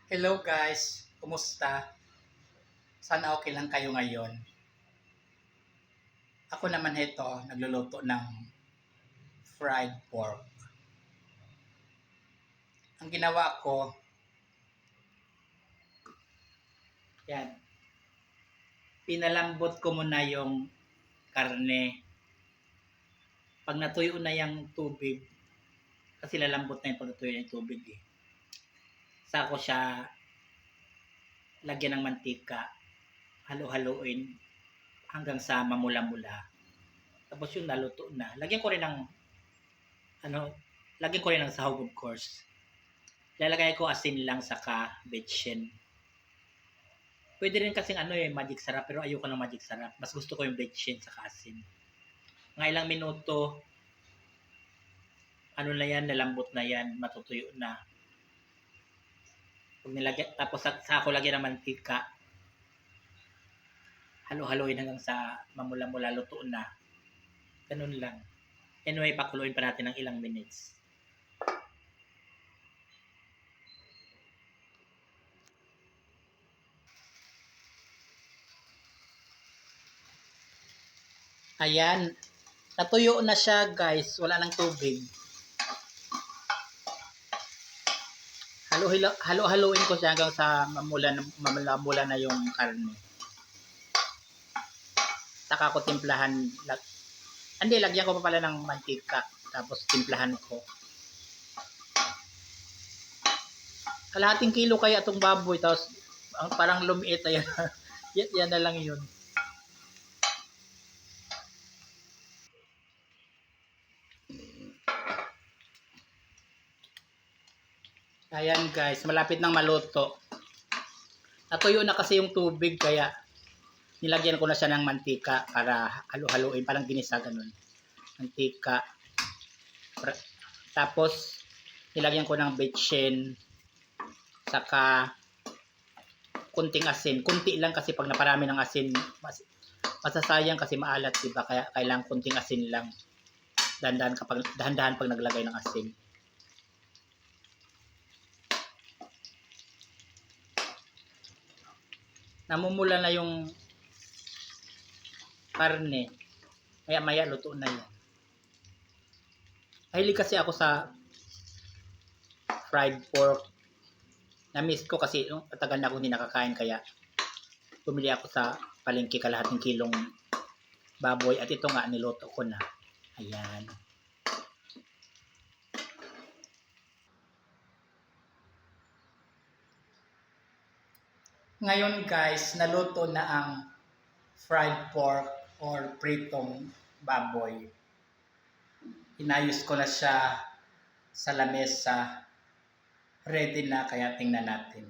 Hello guys, kumusta? Sana okay lang kayo ngayon. Ako naman ito, nagluluto ng fried pork. Ang ginawa ko, yan, pinalambot ko muna yung karne. Pag natuyo na yung tubig, kasi lalambot na yung pag natuyo na yung tubig eh. Saka ko siya lagyan ng mantika, halo-haloin hanggang sa mamula-mula. Tapos yung naluto na, lagyan ko rin ng lagyan ko rin ng sahog of course. Lalagay ko asin lang saka betchin. Pwede rin kasing magic sarap, pero ayoko ng magic sarap. Mas gusto ko yung betchin saka asin. Mga ilang minuto, na yan, nalambot na yan, matutuyo na. Pag nilagyan, tapos sa ako lagyan ng mantika, halo-haloin hanggang sa mamula-mula, luto na. Ganun lang. Anyway, pakuluin pa natin ng ilang minutes. Ayan. Natuyo na siya guys. Wala nang tubig. Halo-haloin ko siya hanggang sa mamula na yung karne. Saka ko timplahan. Hindi, lagyan ko pa pala ng mantika. Tapos timplahan ko. Kalahating kilo kaya itong baboy. Tapos parang lumiit. Ayan. Yan na lang yun. Ayan guys, malapit nang maluto. Natuyo na kasi yung tubig kaya nilagyan ko na siya ng mantika para halo-haloin, parang ginisa ganun. Mantika. Tapos nilagyan ko ng betchin saka kunting asin. Kunti lang kasi pag naparami ng asin, masasayang kasi maalat, diba? Kaya kailangan kunting asin lang. Dahan-dahan pag naglagay ng asin. Namumula na yung karne. Maya luto na yan. Mahilig kasi ako sa fried pork. Na-miss ko kasi tagal na ako hindi nakakain kaya bumili ako sa palengke kalahating kilong baboy at ito nga niluto ko na. Ayan. Ngayon guys, naluto na ang fried pork or pritong baboy. Inayos ko na siya sa lamesa. Ready na, kaya tingnan natin.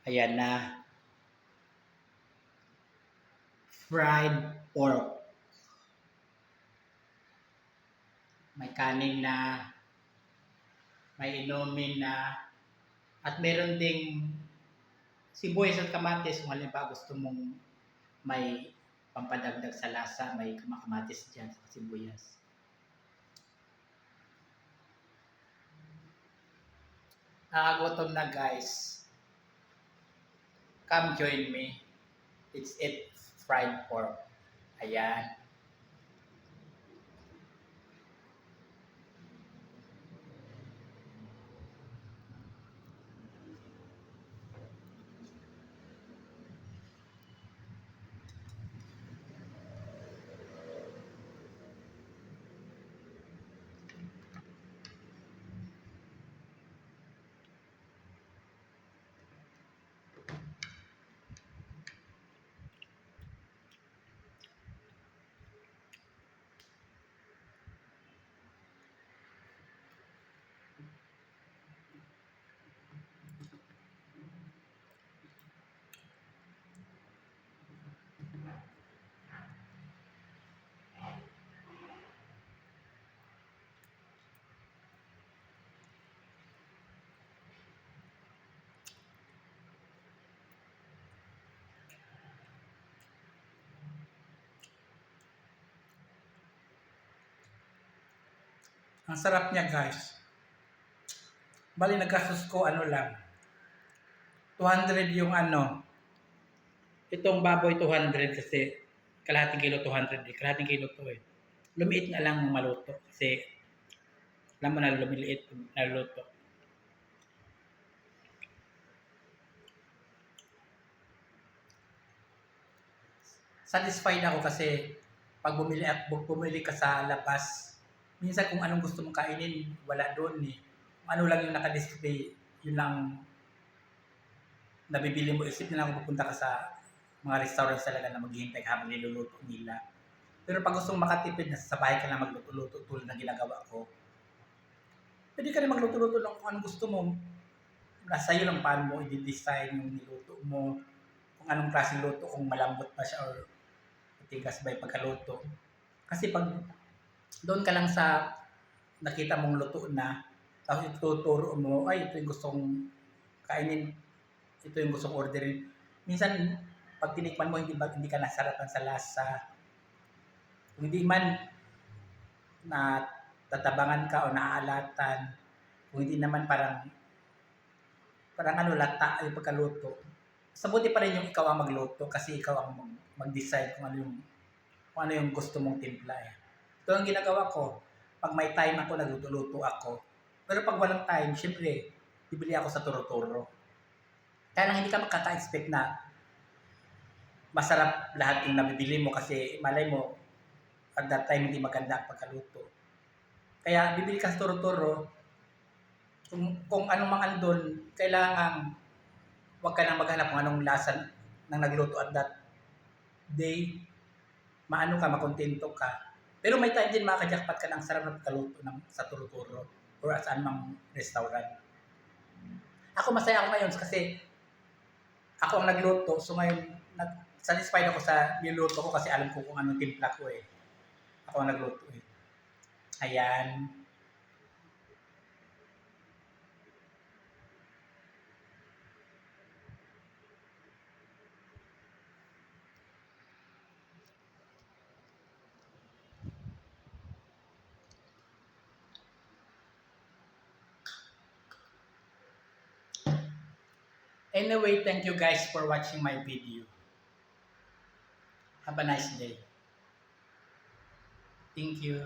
Ayan na. Fried pork. May kanin na, may inumin na, at meron ding sibuyas at kamatis kung halimbawa gusto mong may pampadagdag sa lasa, may kamatis dyan sa sibuyas. Nakagutom na guys. Come join me. It's it fried pork. Ayan. Ang sarap niya guys. Bali naggastos ko ano lang. 200 yung ano. Itong baboy 200 kasi kalahating kilo 200 eh. Kalahating kilo to eh. Lumiit nga lang maluto kasi alam mo na lumiliit na luto. Satisfied ako kasi pag bumili ka sa labas, minsan kung anong gusto mong kainin, wala doon eh. Kung ano lang yung naka-display, yun lang nabibili mo. Isip na lang pupunta ka sa mga restaurants talaga na maghihintay ka habang niluluto nila. Pero pag gusto mong makatipid na sa bahay ka lang magluto-luto tulad ng ginagawa ko, pwede ka rin magluto-luto lang kung anong gusto mo. Nasa iyo lang paano mo i-design yung niluto mo, kung anong klaseng luto, kung malambot pa siya or matigas ba yung pagkaluto. Kasi pag doon ka lang sa nakita mong luto na, tapos ituturo mo, ay ito yung gustong kainin, ito yung gustong orderin. Minsan, pag tinikman mo, hindi ka nasarapan sa lasa. Kung hindi man na tatabangan ka o naaalatan, kung hindi naman parang ano lata yung pagkaluto. Sabuti pa rin yung ikaw ang magluto kasi ikaw ang mag-decide kung ano yung gusto mong timpla eh. Ito ang ginagawa ko. Pag may time ako, nagluto-luto ako. Pero pag walang time, syempre, bibili ako sa turo-turo. Kaya lang hindi ka makaka-expect na masarap lahat yung nabibili mo kasi malay mo, at that time hindi maganda ang pagkaluto. Kaya bibili ka sa turo-turo, kung anong mga andun, kailangan huwag ka nang maghanap kung anong lasa ng nagluto at that day, maano ka, makontento ka. Pero may time din makaka-jackpot ka ng sarap na pagkaluto sa turo-turo or saan mang restaurant. Ako masaya ako ngayon kasi ako ang nagluto, so ngayon satisfied ako sa niluto ko kasi alam ko kung anong timpla ko eh. Ako ang nagluto eh. Ayan. Anyway, thank you guys for watching my video. Have a nice day. Thank you.